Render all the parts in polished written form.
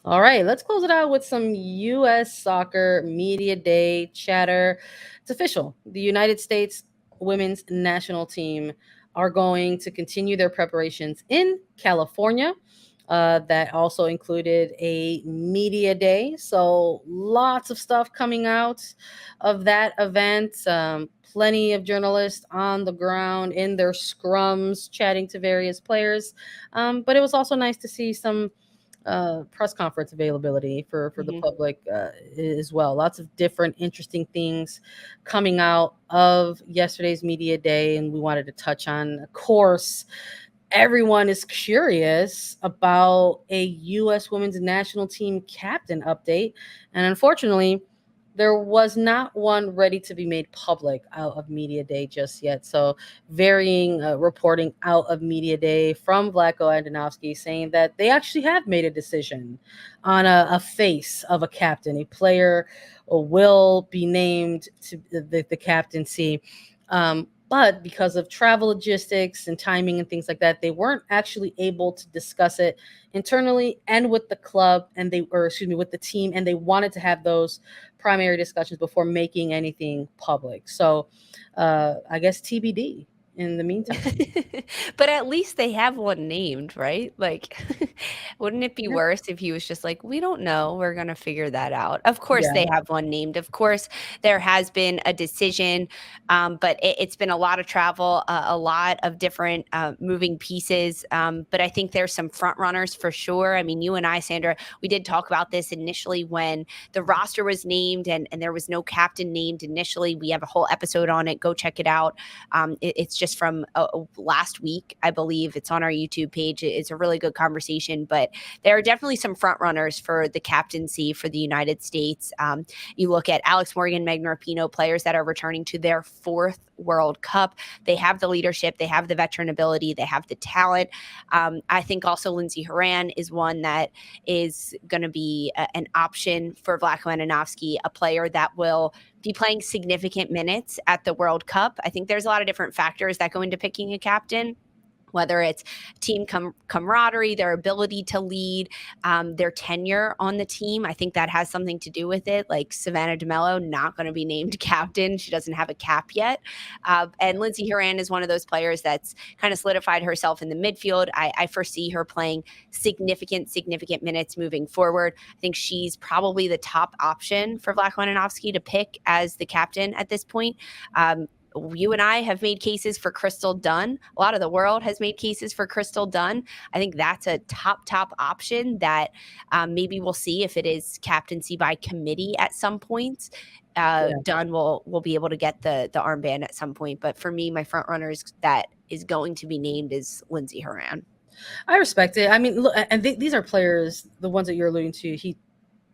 All right, let's close it out with some U.S. soccer media day chatter. It's official. The United States women's national team are going to continue their preparations in California. That also included a media day. So lots of stuff coming out of that event. Plenty of journalists on the ground in their scrums chatting to various players. But it was also nice to see some press conference availability for the Mhm. public as well. Lots of different interesting things coming out of yesterday's media day, and we wanted to touch on, of course, everyone is curious about a U.S. women's national team captain update. And unfortunately, there was not one ready to be made public out of Media Day just yet. So, varying reporting out of Media Day from Vlatko Andonovski saying that they actually have made a decision on a face of a captain. A player will be named to the captaincy. But because of travel logistics and timing and things like that, they weren't actually able to discuss it internally and with the club, and they, or excuse me, with the team, and they wanted to have those primary discussions before making anything public. So, I guess TBD in the meantime. But at least they have one named, right? Like, wouldn't it be Yeah. worse if he was just like, "We don't know, we're gonna figure that out." Of course, Yeah. they have one named. Of course, there has been a decision, but it's been a lot of travel, a lot of different moving pieces. But I think there's some front runners for sure. I mean, you and I, Sandra, we did talk about this initially when the roster was named and there was no captain named initially. We have a whole episode on it. Go check it out. It's just from last week, I believe. It's on our YouTube page. It's a really good conversation, but there are definitely some front runners for the captaincy for the United States. You look at Alex Morgan, Megan Rapinoe, players that are returning to their fourth World Cup. They have the leadership, they have the veteran ability, they have the talent. I think also Lindsey Horan is one that is going to be an option for Vlatko Andonovski, a player that will be playing significant minutes at the World Cup. I think there's a lot of different factors that go into picking a captain, whether it's team camaraderie, their ability to lead, their tenure on the team. I think that has something to do with it. Like Savannah DeMello, not going to be named captain. She doesn't have a cap yet. And Lindsey Horan is one of those players that's kind of solidified herself in the midfield. I foresee her playing significant minutes moving forward. I think she's probably the top option for Vlatko Andonovski to pick as the captain at this point. You and I have made cases for Crystal Dunn. A lot of the world has made cases for Crystal Dunn. I think that's a top option that maybe we'll see if it is captaincy by committee at some point. Yeah. Dunn will be able to get the armband at some point. But for me, my front runners that is going to be named is Lindsey Horan. I respect it. I mean, look, and these are players, the ones that you're alluding to.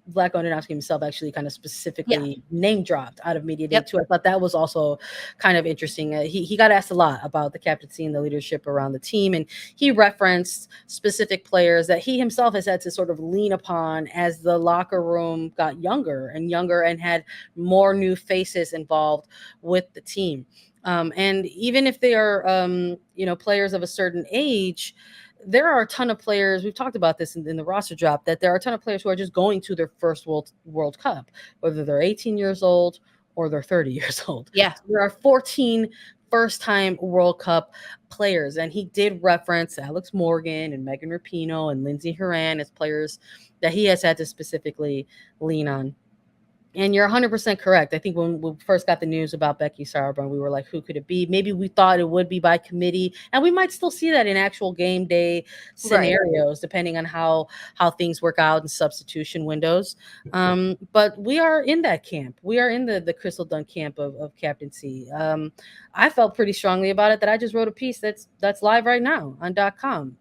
Black Ononowski himself actually kind of Yeah. specifically name dropped out of Media Day Yep. too. I thought that was also kind of interesting. He got asked a lot about the captaincy and the leadership around the team, and he referenced specific players that he himself has had to sort of lean upon as the locker room got younger and younger and had more new faces involved with the team. And even if they are, players of a certain age, there are a ton of players. We've talked about this in the roster drop, that there are a ton of players who are just going to their first World Cup, whether they're 18 years old or they're 30 years old. Yeah. So there are 14 first time World Cup players. And he did reference Alex Morgan and Megan Rapinoe and Lindsey Horan as players that he has had to specifically lean on. And you're 100% correct. I think when we first got the news about Becky Sauerbrunn, we were like, who could it be? Maybe we thought it would be by committee, and we might still see that in actual game day Right. scenarios, depending on how things work out in substitution windows. But we are in that camp. We are in the Crystal Dunn camp of captaincy. I felt pretty strongly about it that I just wrote a piece that's live right now on .com.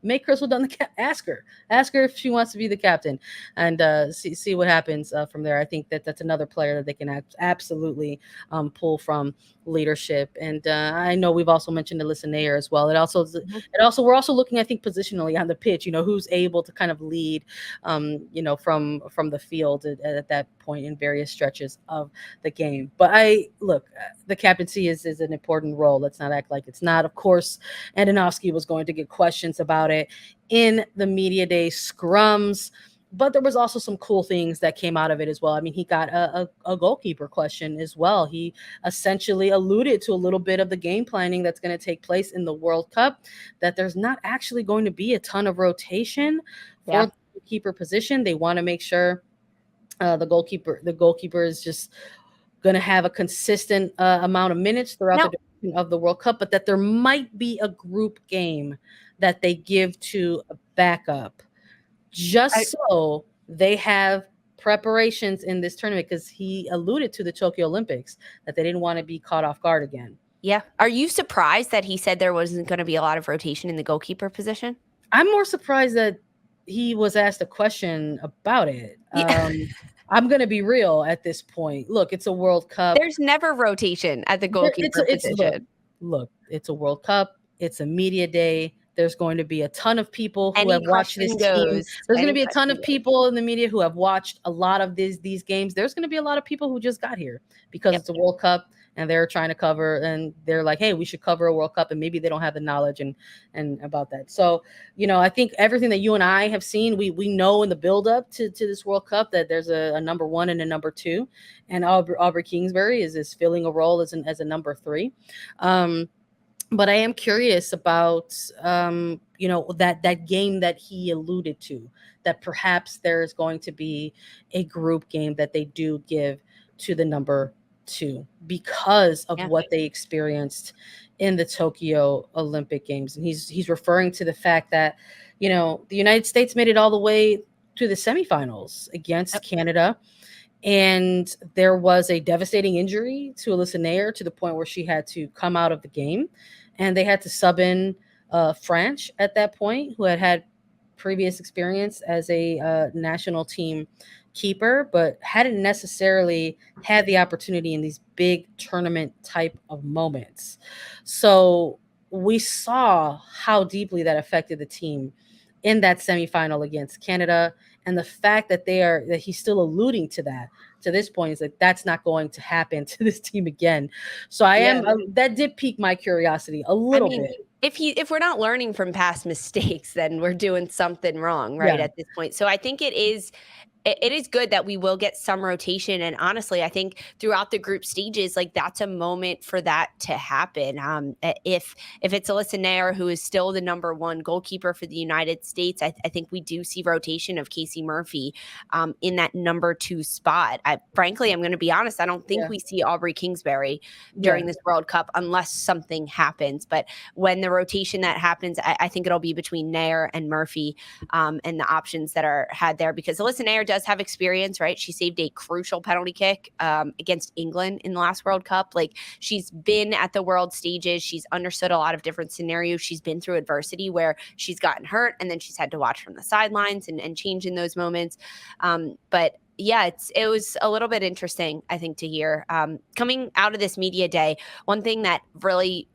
Make Crystal Dunn ask her if she wants to be the captain, and see what happens from there. I think that's another player that they can absolutely pull from leadership. And I know we've also mentioned Alyssa Nair as well. Mhm. We're also looking, I think, positionally on the pitch. Who's able to kind of lead, from the field at that point in various stretches of the game. But I look, the captaincy is an important role. Let's not act like it's not. Of course, Andonovski was going to get questions about it in the media day scrums. but there was also some cool things that came out of it as well. I mean, he got a goalkeeper question as well. He essentially alluded to a little bit of the game planning that's going to take place in the World Cup, that there's not actually going to be a ton of rotation for Yeah. the keeper position. They want to make sure the goalkeeper is just going to have a consistent amount of minutes throughout the Now, duration of the World Cup, but that there might be a group game that they give to a backup I, just so they have preparations in this tournament, because he alluded to the Tokyo Olympics that they didn't want to be caught off guard again. yeah. Are you surprised that he said there wasn't going to be a lot of rotation in the goalkeeper position? I'm more surprised that he was asked a question about it. Yeah. I'm going to be real at this point. Look, it's a World Cup. There's never rotation at the goalkeeper position. Look, it's a World Cup. It's a media day. There's going to be a ton of people who Any have watched this question team. goes. There's going to Any be a ton question of goes. people in the media who have watched a lot of these games. There's going to be a lot of people who just got here because Yep. it's a World Cup and they're trying to cover, and they're like, hey, we should cover a World Cup, and maybe they don't have the knowledge and about that. So, I think everything that you and I have seen, we know in the build up to this World Cup that there's a number one and a number two, and Aubrey Kingsbury is filling a role as a number three. But I am curious about that game that he alluded to, that perhaps there's going to be a group game that they do give to the number two because of Yeah. what they experienced in the Tokyo Olympic Games. And he's referring to the fact that the United States made it all the way to the semifinals against Yep. Canada. And there was a devastating injury to Alyssa Nair, to the point where she had to come out of the game. And they had to sub in French at that point, who had previous experience as a national team keeper, but hadn't necessarily had the opportunity in these big tournament type of moments. So we saw how deeply that affected the team in that semifinal against Canada. And the fact that he's still alluding to that to this point is like, that's not going to happen to this team again. So that did pique my curiosity a little bit. If we're not learning from past mistakes, then we're doing something wrong, right? Yeah. At this point. So I think it is good that we will get some rotation. And honestly, I think throughout the group stages, like that's a moment for that to happen. If it's Alyssa Nair, who is still the number one goalkeeper for the United States, I think we do see rotation of Casey Murphy in that number two spot. Frankly, I'm going to be honest, I don't think we see Aubrey Kingsbury during this World Cup unless something happens. But when the rotation that happens, I think it'll be between Nair and Murphy and the options that are had there, because Alyssa Nair does have experience, right? She saved a crucial penalty kick against England in the last World Cup. Like, she's been at the world stages. She's understood a lot of different scenarios. She's been through adversity where she's gotten hurt and then she's had to watch from the sidelines and change in those moments. But yeah, it was a little bit interesting, I think, to hear. Coming out of this media day, one thing that really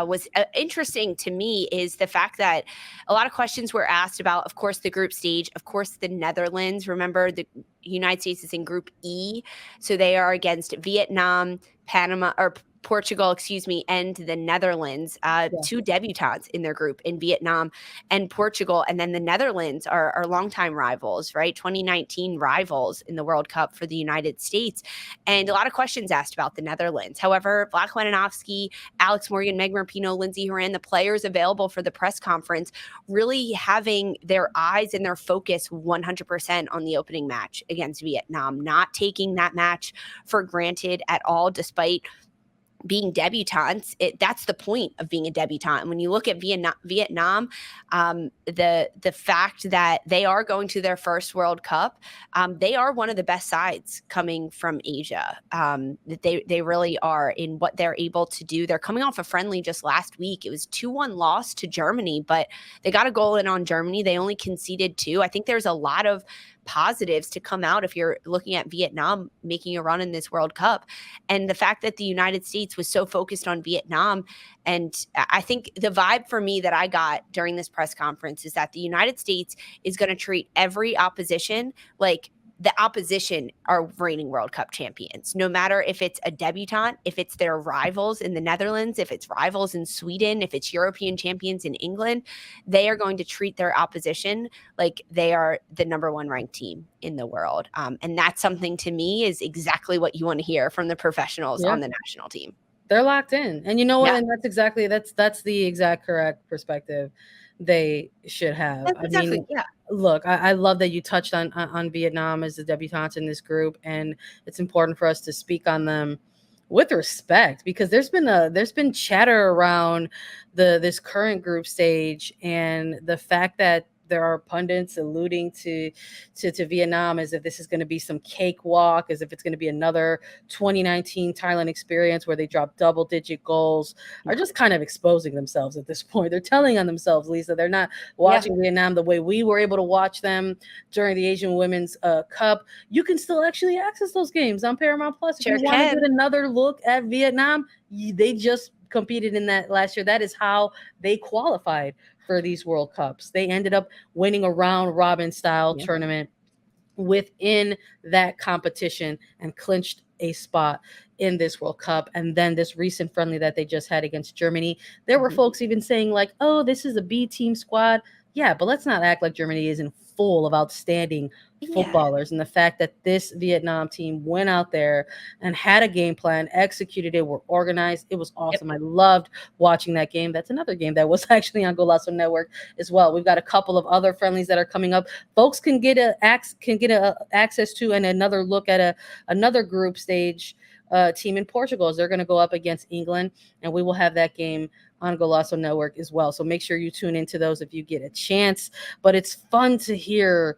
was interesting to me is the fact that a lot of questions were asked about, of course, the group stage, of course, the Netherlands. Remember, the United States is in Group E, so they are against Vietnam, Portugal, and the Netherlands, two debutantes in their group in Vietnam and Portugal. And then the Netherlands are longtime rivals, right? 2019 rivals in the World Cup for the United States. And a lot of questions asked about the Netherlands. However, Vlak Lenanovsky, Alex Morgan, Meg Rapinoe, Lindsey Horan, the players available for the press conference, really having their eyes and their focus 100% on the opening match against Vietnam, not taking that match for granted at all, despite being debutantes. That's the point of being a debutante. And when you look at Vietnam, the fact that they are going to their first World Cup, they are one of the best sides coming from Asia. They really are in what they're able to do. They're coming off a friendly just last week. It was 2-1 loss to Germany, but they got a goal in on Germany. They only conceded 2. I think there's a lot of positives to come out if you're looking at Vietnam making a run in this World Cup. And the fact that the United States was so focused on Vietnam, and I think the vibe for me that I got during this press conference is that the United States is going to treat every opposition like the opposition are reigning World Cup champions. No matter if it's a debutante, if it's their rivals in the Netherlands, if it's rivals in Sweden, if it's European champions in England, they are going to treat their opposition like they are the number one ranked team in the world. And that's something, to me, is exactly what you want to hear from the professionals on the national team. They're locked in. And you know what? And that's the exact correct perspective they should have. Look, I love that you touched on Vietnam as the debutante in this group, and it's important for us to speak on them with respect, because there's been chatter around this current group stage, and the fact that there are pundits alluding to Vietnam as if this is going to be some cakewalk, as if it's going to be another 2019 Thailand experience where they drop double-digit goals, are just kind of exposing themselves at this point. They're telling on themselves, Lisa. They're not watching Vietnam the way we were able to watch them during the Asian Women's Cup. You can still actually access those games on Paramount Plus. If you want to get another look at Vietnam, they just competed in that last year. That is how they qualified for these World Cups. They ended up winning a round robin style tournament within that competition and clinched a spot in this World Cup. And then this recent friendly that they just had against Germany, there were folks even saying like, oh, this is a B team squad. Yeah, but let's not act like Germany isn't full of outstanding footballers. And the fact that this Vietnam team went out there and had a game plan, executed it, were organized, it was awesome. I loved watching that game. That's another game that was actually on Golazo Network as well. We've got a couple of other friendlies that are coming up. Folks can get access to and another look at another group stage team in Portugal as they're going to go up against England, and we will have that game on Golazo Network as well. So make sure you tune into those if you get a chance. But it's fun to hear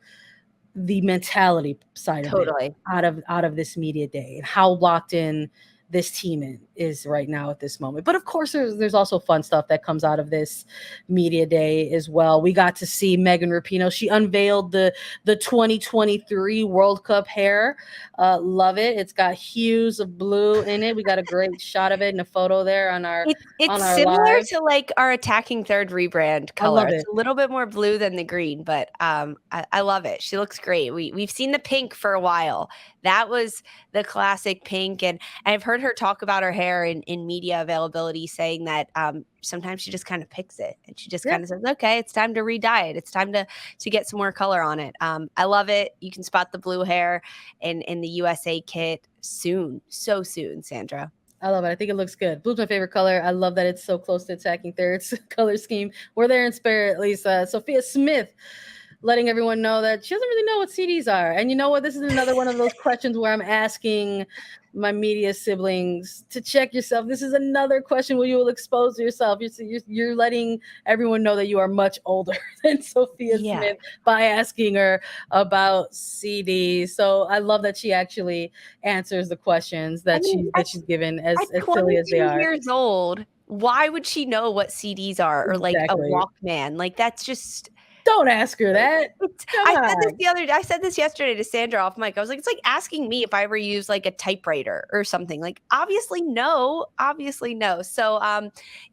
the mentality side of it out of this media day and how locked in this team is right now at this moment. But of course, there's also fun stuff that comes out of this media day as well. We got to see Megan Rapinoe. She unveiled the 2023 World Cup hair. Love it. It's got hues of blue in it. We got a great shot of it in a photo there on our It's similar to like our Attacking Third rebrand color. It's a little bit more blue than the green, but I love it. She looks great. We've seen the pink for a while. That was the classic pink, and I've heard her talk about her hair in media availability, saying that sometimes she just kind of picks it and she just kind of says, okay, it's time to re-dye it. It's time to get some more color on it. I love it. You can spot the blue hair in the USA kit soon. So soon, Sandra. I love it. I think it looks good. Blue's my favorite color. I love that it's so close to Attacking Third's color scheme. We're there in spirit, at least. Sophia Smith letting everyone know that she doesn't really know what CDs are. And you know what? This is another one of those questions where I'm asking my media siblings to check yourself. This is another question where you will expose yourself. You're letting everyone know that you are much older than Sophia Smith by asking her about CDs. So I love that she actually answers the questions that she's given, as silly as they are. Years old. Why would she know what CDs are, or like a Walkman? Like, that's just... Don't ask her that. I said this yesterday to Sandra off mic. I was like, it's like asking me if I ever use like a typewriter or something. Like, obviously no. So,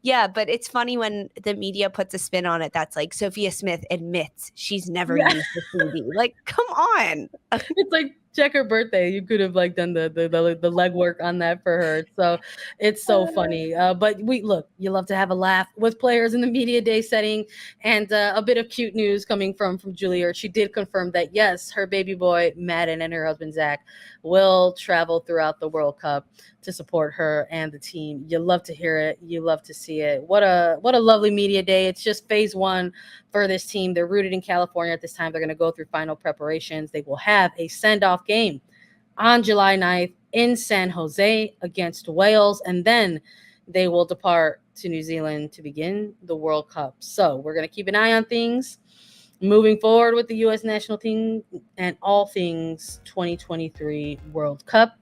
but it's funny when the media puts a spin on it that's like, Sophia Smith admits she's never used the CD. Like, come on. It's like, check her birthday. You could have like done the legwork on that for her. So it's so funny. But you love to have a laugh with players in the media day setting, and a bit of cute news coming from Julia. She did confirm that yes, her baby boy Madden and her husband Zach will travel throughout the World Cup to support her and the team. You love to hear it. You love to see it. What a lovely media day. It's just phase one for this team. They're rooted in California at this time. They're going to go through final preparations. They will have a send-off game on July 9th in San Jose against Wales, and then they will depart to New Zealand to begin the World Cup. So we're going to keep an eye on things moving forward with the U.S. national team and all things 2023 World Cup.